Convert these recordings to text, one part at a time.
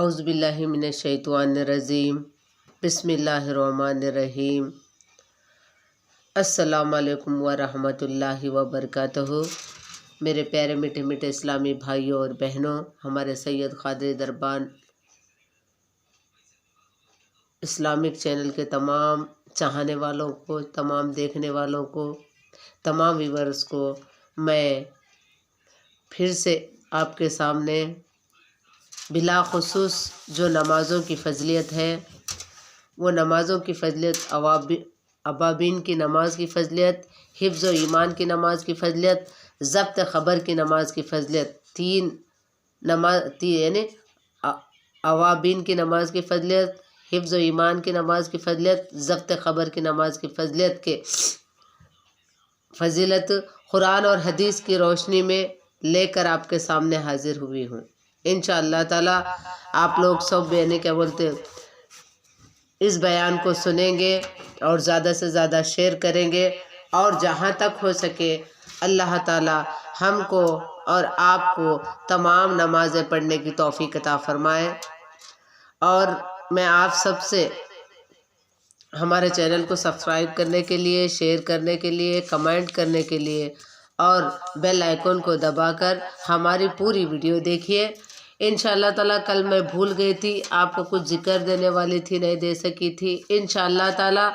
औज़ु बिल्लाहि मिनश्शैतानिर्रजीम बिस्मिल्लाहिर्रहमानिर्रहीम। अस्सलामु अलैकुम व रहमतुल्लाहि व बरकातहू। मेरे प्यारे मीठे मीठे इस्लामी भाइयों और बहनों, हमारे सैयद क़ादरी दरबार इस्लामिक चैनल के तमाम चाहने वालों को, तमाम देखने वालों को, तमाम व्यूअर्स को मैं फिर से आपके सामने बिला खुसूस जो नमाज़ों की फ़ज़लियत है, वो नमाज़ों की फ़ज़लियत, अवाबीन की नमाज की फ़ज़लियत, हिफ्ज़ व ईमान की नमाज की फ़ज़लियत, ज़ब्त ख़बर की नमाज की फ़ज़लियत, यानी अवाबीन की नमाज की फ़ज़लियत, हिफ्ज़ व ईमान की नमाज की फ़ज़लियत, ज़ब्त ख़बर की नमाज की फ़ज़लियत के फ़ज़ीलत कुरान और हदीस की रोशनी में लेकर आपके सामने हाजिर हुई हूँ। इंशाअल्लाह ताला आप लोग सब यानी क्या बोलते इस बयान को सुनेंगे और ज़्यादा से ज़्यादा शेयर करेंगे, और जहाँ तक हो सके अल्लाह ताला हमको और आपको तमाम नमाज़ें पढ़ने की तौफ़ीक़ अता फ़रमाए। और मैं आप सबसे हमारे चैनल को सब्सक्राइब करने के लिए, शेयर करने के लिए, कमेंट करने के लिए और बेल आइकन को दबाकर हमारी पूरी वीडियो देखिए। इंशाअल्लाह ताला कल मैं भूल गई थी, आपको कुछ ज़िक्र देने वाली थी, नहीं दे सकी थी। इंशाअल्लाह ताला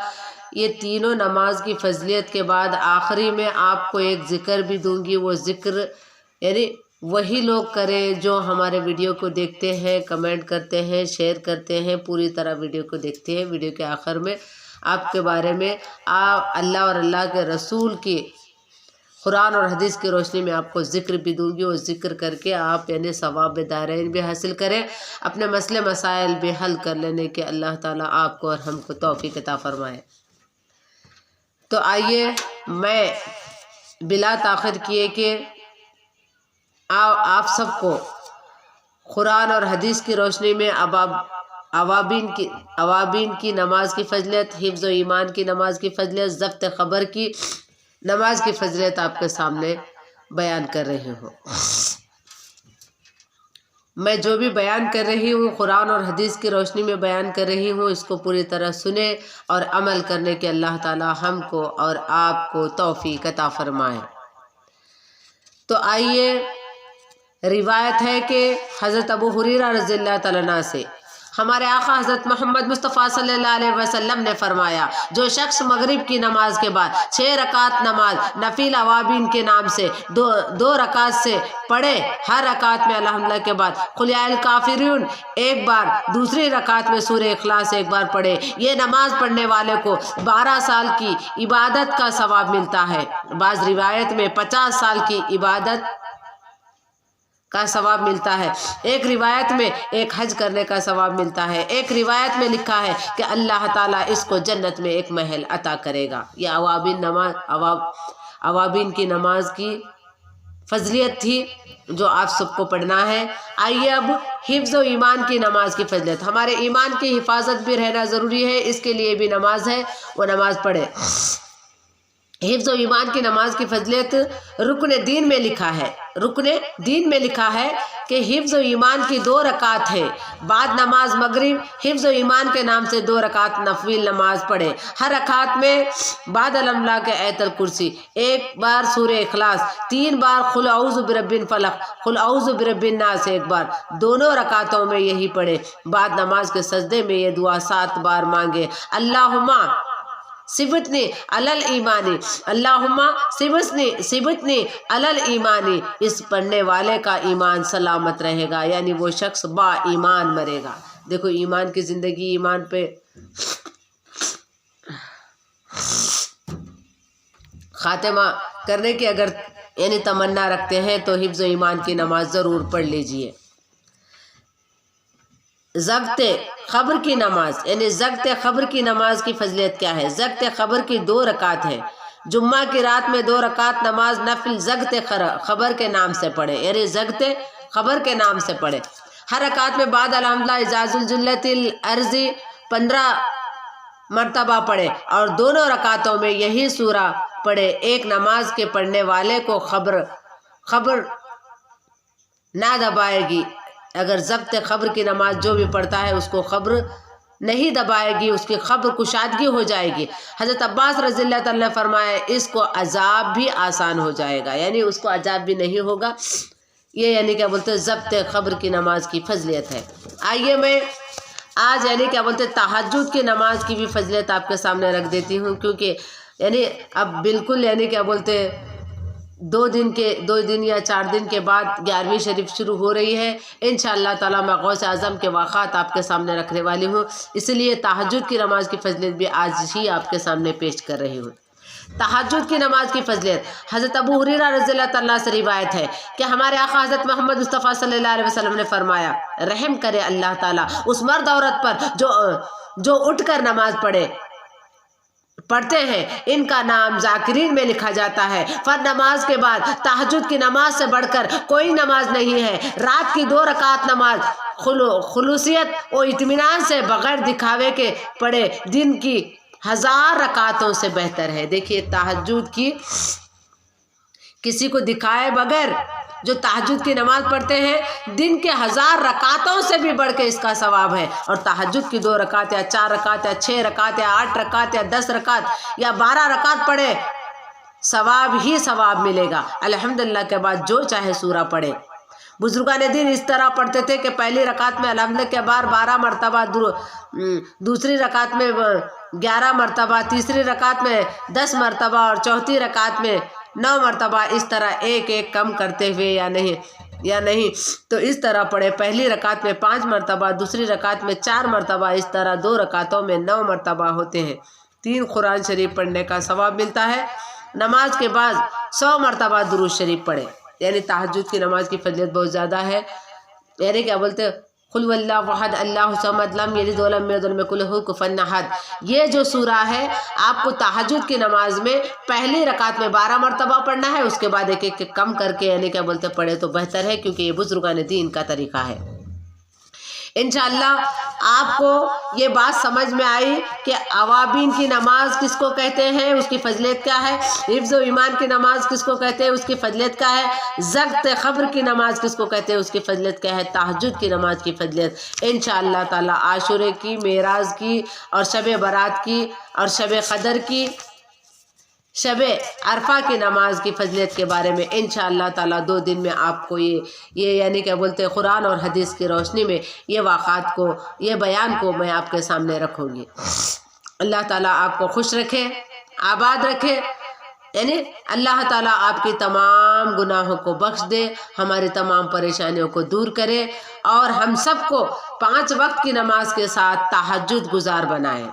ये तीनों नमाज की फ़ज़लियत के बाद आखिरी में आपको एक ज़िक्र भी दूंगी। वो ज़िक्र यानी वही लोग करें जो हमारे वीडियो को देखते हैं, कमेंट करते हैं, शेयर करते हैं, पूरी तरह वीडियो को देखते हैं। वीडियो के आखिर में आपके बारे में अल्लाह और अल्लाह के रसूल की कुरान और हदीस की रोशनी में आपको ज़िक्र भी दूंगी। वो ज़िक्र करके आप यानी सवाब दायरीन भी हासिल करें, अपने मसले मसाइल भी हल कर लेने के अल्लाह ताला आपको और हमको तौफ़ीक़ अता फ़रमाए। तो आइए मैं बिला ताख़िर किए कि आप सबको कुरान और हदीस की रोशनी में अवाबीन की नमाज की फ़ज़लियत, हिफ्ज़ व ईमान की नमाज की फ़ज़लियत, ज़ब्त ख़बर की नमाज की फ़ज़लियत आपके सामने बयान कर रही हूँ। मैं जो भी बयान कर रही हूँ कुरान और हदीस की रोशनी में बयान कर रही हूँ। इसको पूरी तरह सुने और अमल करने के अल्लाह ताला हमको और आपको तौफ़ीक़ अता फ़रमाए। तो आइए, रिवायत है कि हज़रत अबू हुरैरा रज़ियल्लाहु तआला अन्हु से हमारे आका हज़रत मोहम्मद मुस्तफ़ा सल्लल्लाहु अलैहि वसल्लम ने फरमाया, जो शख्स मगरिब की नमाज के बाद 6 रकात नमाज नफिल अवाबीन के नाम से दो रकात से पढ़े, हर रकात में अल्हम्दुलिल्लाह के बाद कुल या अय्युहल काफ़िरून एक बार, दूसरी रकात में सूरह इखलास एक बार पढ़े, ये नमाज पढ़ने वाले को 12 साल की इबादत का सवाब मिलता है। बाज़ रिवायत में 50 साल की इबादत का सवाब मिलता है। एक रिवायत में एक हज करने का सवाब मिलता है। एक रिवायत में लिखा है कि अल्लाह ताला इसको जन्नत में एक महल अता करेगा। यह अवाबीन की नमाज की फ़ज़लियत थी जो आप सबको पढ़ना है। आइए अब हिफ्ज़ व ईमान की नमाज की फ़ज़लियत। हमारे ईमान की हिफाजत भी रहना ज़रूरी है, इसके लिए भी नमाज है, वो नमाज पढ़े। हिफ्ज़ व ईमान की नमाज की फ़ज़लियत रुकने दीन में लिखा है, रुकने दीन में लिखा है कि हिफ्ज़ व ईमान की 2 रकात है। बाद नमाज मगरिब हिफ्ज़ व ईमान के नाम से 2 रकात नफिल नमाज पढ़े। हर रकात में बाद अल्हम्दुलिल्लाह के आयतुल कुर्सी, एक बार सूरह इखलास, 3 बार कुल औज़ु बिरब्बिल फलक, कुल औज़ु बिरब्बिन नास एक बार, दोनों रकातों में यही पढ़े। बाद नमाज के सजदे में ये दुआ 7 बार मांगे, अल्लाहुम्मा सिबतनी अलल ईमानी, अल्लाहुम्मा सिबतनी अलल ईमानी। इस पढ़ने वाले का ईमान सलामत रहेगा, यानी वो शख्स बा ईमान मरेगा। देखो, ईमान की ज़िंदगी, ईमान पे खातिमा करने की अगर यानी तमन्ना रखते हैं तो हिफ्ज़ व ईमान की नमाज ज़रूर पढ़ लीजिए। ज़ब्त ख़बर की नमाज, यानी ज़ब्त ख़बर की नमाज की फ़ज़लियत क्या है? ज़ब्त ख़बर की 2 रकात है। जुम्मा की रात में 2 रकात नमाज नफिल ज़ब्त ख़बर के नाम से पढ़े, यानी ज़ब्त ख़बर के नाम से पढ़े। हर रकात में बाद अल्हम्दुलिल्लाह इज़ाज़ुल जुल्लतिल अर्ज़ी 15 मरतबा पढ़े, और दोनों रकातों में यही सूरा पढ़े। एक नमाज के पढ़ने वाले को खबर ना दबाएगी, اگر ضبط خبر کی نماز جو بھی پڑھتا ہے اس کو خبر نہیں دبائے گی، اس کی خبر کشادگی ہو جائے گی۔ حضرت عباس رضی اللہ تعالیٰ نے فرمایا اس کو عذاب بھی آسان ہو جائے گا، یعنی اس کو عذاب بھی نہیں ہوگا۔ یہ یعنی کیا بولتے ہیں ضبط خبر کی نماز کی فضیلت ہے۔ آئیے میں آج یعنی کیا بولتے ہیں تہجد کی نماز کی بھی فضیلت آپ کے سامنے رکھ دیتی ہوں، کیونکہ یعنی اب بالکل یعنی کیا بولتے ہیں 2 دن یا 4 دن کے بعد 11ویں شریف شروع ہو رہی ہے۔ انشاءاللہ تعالیٰ میں غوث اعظم کے واقعات آپ کے سامنے رکھنے والی ہوں، اس لیے تہجد کی نماز کی فضیلت بھی آج ہی آپ کے سامنے پیش کر رہی ہوں۔ تہجد کی نماز کی فضیلت حضرت ابو ہریرہ رضی اللہ تعالیٰ سے روایت ہے کہ ہمارے آقا حضرت محمد مصطفیٰ صلی اللہ علیہ وسلم نے فرمایا، رحم کرے اللہ تعالیٰ اس مرد عورت پر جو اٹھ کر نماز پڑھتے ہیں، ان کا نام ذاکرین میں لکھا جاتا ہے۔ فرض نماز کے بعد تہجد کی نماز سے بڑھ کر کوئی نماز نہیں ہے۔ رات کی 2 رکعت نماز خلوصیت و اطمینان سے بغیر دکھاوے کے پڑھے دن کی 1000 رکعتوں سے بہتر ہے۔ دیکھیے تہجد کی کسی کو دکھائے بغیر جو تہجد کی نماز پڑھتے ہیں دن کے 1000 رکعتوں سے بھی بڑھ کے اس کا ثواب ہے۔ اور تہجد کی 2 رکعت یا 4 رکعت یا 6 رکعت یا 8 رکعت یا 10 رکعت یا 12 رکعت پڑھے ثواب ہی ثواب ملے گا۔ الحمدللہ کے بعد جو چاہے سورہ پڑھے۔ بزرگان دین اس طرح پڑھتے تھے کہ پہلی رکعت میں الحمدللہ کے بعد 12 مرتبہ، دوسری رکعت میں 11 مرتبہ، تیسری رکعت میں 10 مرتبہ اور چوتھی رکعت میں 9 مرتبہ، اس طرح ایک ایک کم کرتے ہوئے یا نہیں تو اس طرح پڑھے۔ پہلی رکعت میں 5 مرتبہ، دوسری رکعت میں 4 مرتبہ، اس طرح 2 رکعتوں میں 9 مرتبہ ہوتے ہیں۔ 3 قرآن شریف پڑھنے کا ثواب ملتا ہے۔ نماز کے بعد 100 مرتبہ درود شریف پڑھے۔ یعنی تہجد کی نماز کی فضیلت بہت زیادہ ہے۔ یعنی کیا بولتے ہیں قل واللہ احد اللہ الصمد لم یلد ولم یولد ولم یکن لہ کفوا احد، یہ جو سورہ ہے آپ کو تہجد کی نماز میں پہلی رکعت میں 12 مرتبہ پڑھنا ہے، اس کے بعد ایک ایک کم کر کے یعنی کیا بولتے پڑھے تو بہتر ہے، کیونکہ یہ بزرگان دین کا طریقہ ہے۔ انشاءاللہ آپ کو یہ بات سمجھ میں آئی کہ اوابین کی نماز کس کو کہتے ہیں، اس کی فضیلت کیا ہے، حفظ و ایمان کی نماز کس کو کہتے ہیں، اس کی فضیلت کیا ہے، ضبط خبر کی نماز کس کو کہتے ہیں، اس کی فضیلت کیا ہے، تہجد کی نماز کی فضیلت انشاءاللہ تعالی عاشورے کی، معراج کی اور شب برات کی اور شب قدر کی، شب عرفہ کی نماز کی فضیلت کے بارے میں انشاءاللہ تعالیٰ 2 دن میں آپ کو یہ یعنی کیا بولتے ہیں قرآن اور حدیث کی روشنی میں یہ واقعات کو، یہ بیان کو میں آپ کے سامنے رکھوں گی۔ اللہ تعالیٰ آپ کو خوش رکھے، آباد رکھے، یعنی اللہ تعالیٰ آپ کی تمام گناہوں کو بخش دے، ہماری تمام پریشانیوں کو دور کرے اور ہم سب کو 5 وقت کی نماز کے ساتھ تہجد گزار بنائے۔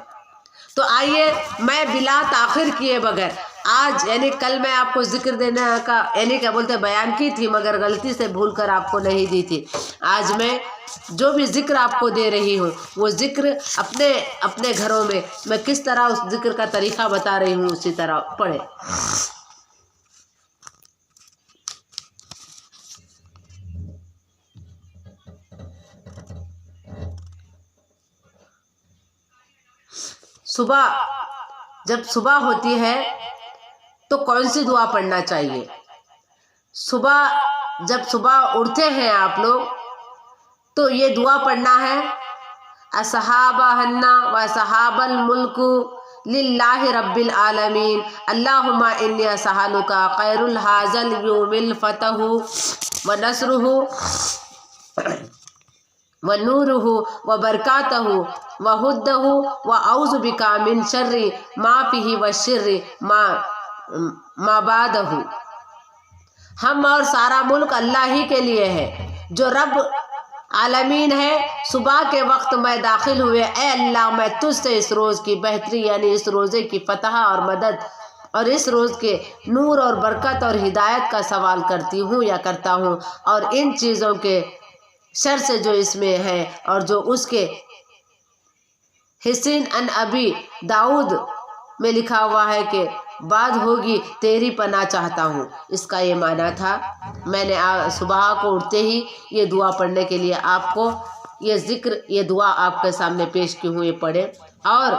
تو آئیے میں بلا تاخیر کیے بغیر آج یعنی کل میں آپ کو ذکر دینے کا یعنی کیا بولتے بیان کی تھی، مگر غلطی سے بھول کر آپ کو نہیں دی تھی۔ آج میں جو بھی ذکر آپ کو دے رہی ہوں وہ ذکر اپنے گھروں میں کس طرح اس ذکر کا طریقہ بتا رہی ہوں اسی طرح پڑھے۔ جب صبح ہوتی ہے تو کون سی دعا پڑھنا چاہیے؟ جب صبح اٹھتے ہیں آپ لوگ تو یہ دعا پڑھنا ہے، اصحابہن و صحاب الملک للہ رب العالمین اللہم انی اسألک خیر ھذا اليوم الفتح و نصرہ ونورہ وبرکاتہ وہدہ واعوذ بک من شر ما فیہ وشر ما بعدہ۔ ہم اور سارا ملک اللہ ہی کے لیے ہے جو رب عالمین ہے۔ صبح کے وقت میں داخل ہوئے، اے اللہ میں تجھ سے اس روز کی بہتری یعنی اس روزے کی فتح اور مدد اور اس روز کے نور اور برکت اور ہدایت کا سوال کرتی ہوں یا کرتا ہوں، اور ان چیزوں کے شر سے جو اس میں ہے اور جو اس کے حسین ان ابی داؤد میں لکھا ہوا ہے کہ بعد ہوگی، تیری پناہ چاہتا ہوں۔ اس کا یہ معنی تھا۔ میں نے صبح کو اٹھتے ہی یہ دعا پڑھنے کے لیے آپ کو یہ ذکر یہ دعا آپ کے سامنے پیش کی ہوں، یہ پڑھے اور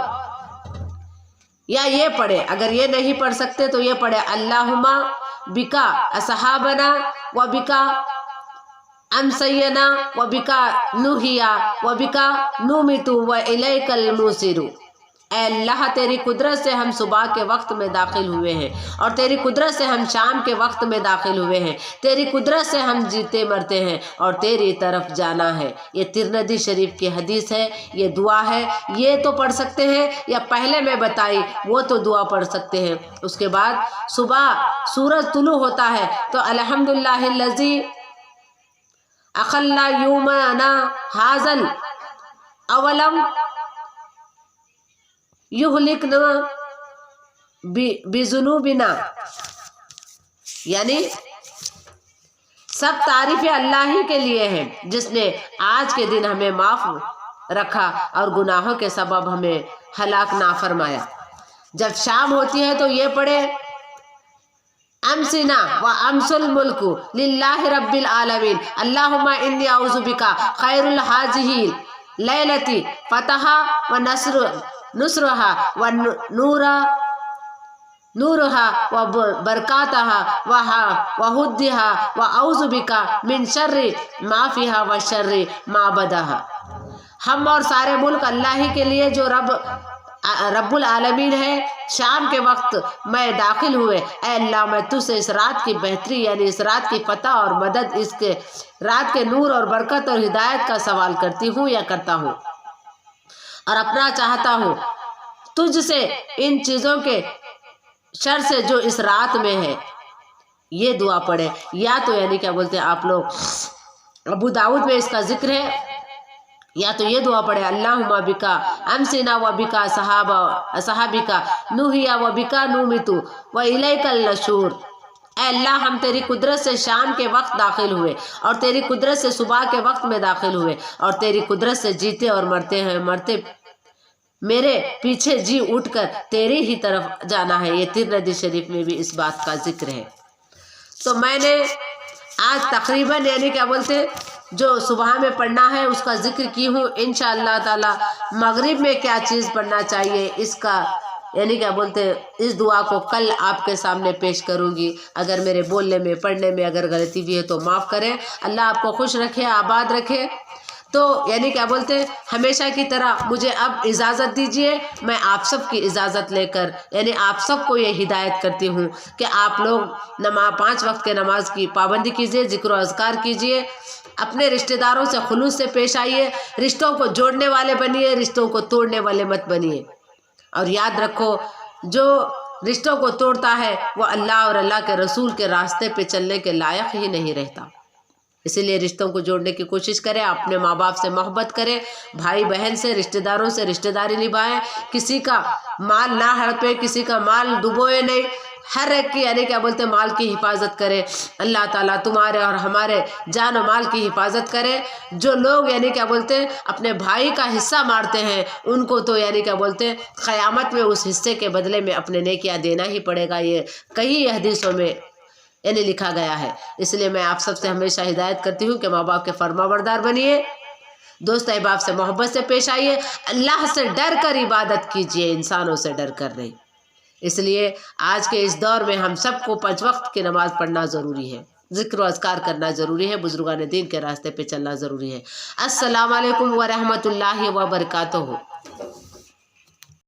یا یہ پڑھے، اگر یہ نہیں پڑھ سکتے تو یہ پڑھے اللہم بکا اصحابنا و بکا अमसयना व बिका नुहिया व बिका नुमितु व इलैकल मुसिरु। ऐ अल्लाह तेरी कुदरत से हम सुबह के वक्त में दाखिल हुए हैं और तेरी कुदरत से हम शाम के वक्त में दाखिल हुए हैं। तेरी कुदरत से हम जीते मरते हैं और तेरी तरफ जाना है। ये तिरमिज़ी शरीफ की हदीस है, ये दुआ है। ये तो पढ़ सकते हैं या पहले मैं बताई वो तो दुआ पढ़ सकते हैं। उसके बाद सुबह सूरज तुलू होता है तो अल्हम्दुलिल्लाहिल्लज़ी अखल्ला युमना हाज़ल अवलम युहलिकना बिजुनूबिना, यानी सब तारीफ़ें अल्लाह ही के लिए हैं जिसने आज के दिन हमें माफ़ रखा और गुनाहों के सबब हमें हलाक ना फरमाया। जब शाम होती है तो ये पढ़े अमसिना व अमसुल मुल्कु लिल्लाहि रब्बिल आलमीन अल्लाहुम्मा इन्नी औज़ु बिका खैरुल हाज़िही लैलती फतहा व नुसरहा व नूरहा व बरकातहा व हुद्दिहा व औज़ु बिका मिन शर्रि मा फिहा व शर्रि मा बदहा। हम और सारे मुल्क अल्लाह ही के लिए जो रब्बुल आलमीन है। शाम के वक्त मैं दाखिल हुए, ऐ अल्लाह मैं तुझसे इस रात की बेहतरी यानी इस रात की फतह और मदद, इसके रात के नूर और बरकत और हिदायत का सवाल करती हूँ या करता हूँ और अपना चाहता हूँ तुझसे इन चीज़ों के शर से जो इस रात में है। ये दुआ पढ़े या तो यानी क्या बोलते हैं आप लोग, अबू दाऊद में इसका जिक्र है, या तो ये दुआ पढ़े अल्लाहुम्मा बिका अमसिना व बिका सहाबिका नूहिया व बिका नूमितु व इलैकल नशूर। ऐ अल्लाह हम तेरी कुदरत से शाम के वक्त दाखिल हुए और तेरी कुदरत से सुबह के वक्त में दाखिल हुए और तेरी कुदरत से जीते और मरते हैं, मरते मेरे पीछे जी उठकर तेरी ही तरफ जाना है। ये तिरमिज़ी शरीफ में भी इस बात का जिक्र है। तो मैंने आज तकरीबन यानी क्या बोलते जो सुबह में पढ़ना है उसका जिक्र की हूँ। इंशाअल्लाह ताला मगरिब में क्या चीज़ पढ़ना चाहिए इसका यानी क्या बोलते इस दुआ को कल आपके सामने पेश करूँगी। अगर मेरे बोलने में पढ़ने में अगर गलती भी है तो माफ़ करें। अल्लाह आपको खुश रखे, आबाद रखे। तो यानी क्या बोलते हैं हमेशा की तरह मुझे अब इजाज़त दीजिए। मैं आप सब की इजाज़त लेकर यानी आप सबको ये हिदायत करती हूँ कि आप लोग 5 वक्त के नमाज की पाबंदी कीजिए, ज़िक्र और अज़कार कीजिए, अपने रिश्तेदारों से खुलूस से पेश आइए, रिश्तों को जोड़ने वाले बनिए, रिश्तों को तोड़ने वाले मत बनिए। और याद रखो जो रिश्तों को तोड़ता है वो अल्लाह और अल्लाह के रसूल के रास्ते पे चलने के लायक ही नहीं रहता। इसीलिए रिश्तों को जोड़ने की कोशिश करें, अपने माँ बाप से मोहब्बत करें, भाई बहन से रिश्तेदारों से रिश्तेदारी निभाएं, किसी का माल ना हड़पे, किसी का माल डुबोए नहीं, हर एक की यानी क्या बोलते माल की हिफाजत करें। अल्लाह ताला तुम्हारे और हमारे जान और माल की हिफाजत करे। जो लोग यानी क्या बोलते हैं अपने भाई का हिस्सा मारते हैं उनको तो यानी क्या बोलते हैं क़यामत में उस हिस्से के बदले में अपने नेकियां देना ही पड़ेगा। ये कई हदीसों में यानी लिखा गया है। इसलिए मैं आप सबसे हमेशा हिदायत करती हूँ कि माँ बाप के फरमाबरदार बनिए, दोस्त अहबाब से मोहब्बत से पेश आइए, अल्लाह से डर कर इबादत कीजिए, इंसानों से डर कर नहीं। इसलिए आज के इस दौर में हम सबको 5 वक्त की नमाज़ पढ़ना ज़रूरी है, ज़िक्र व अज़कार करना ज़रूरी है, बुज़ुर्गान दीन के रास्ते पे चलना ज़रूरी है। अस्सलामु अलैकुम व रहमतुल्लाहि व बरकातुहू।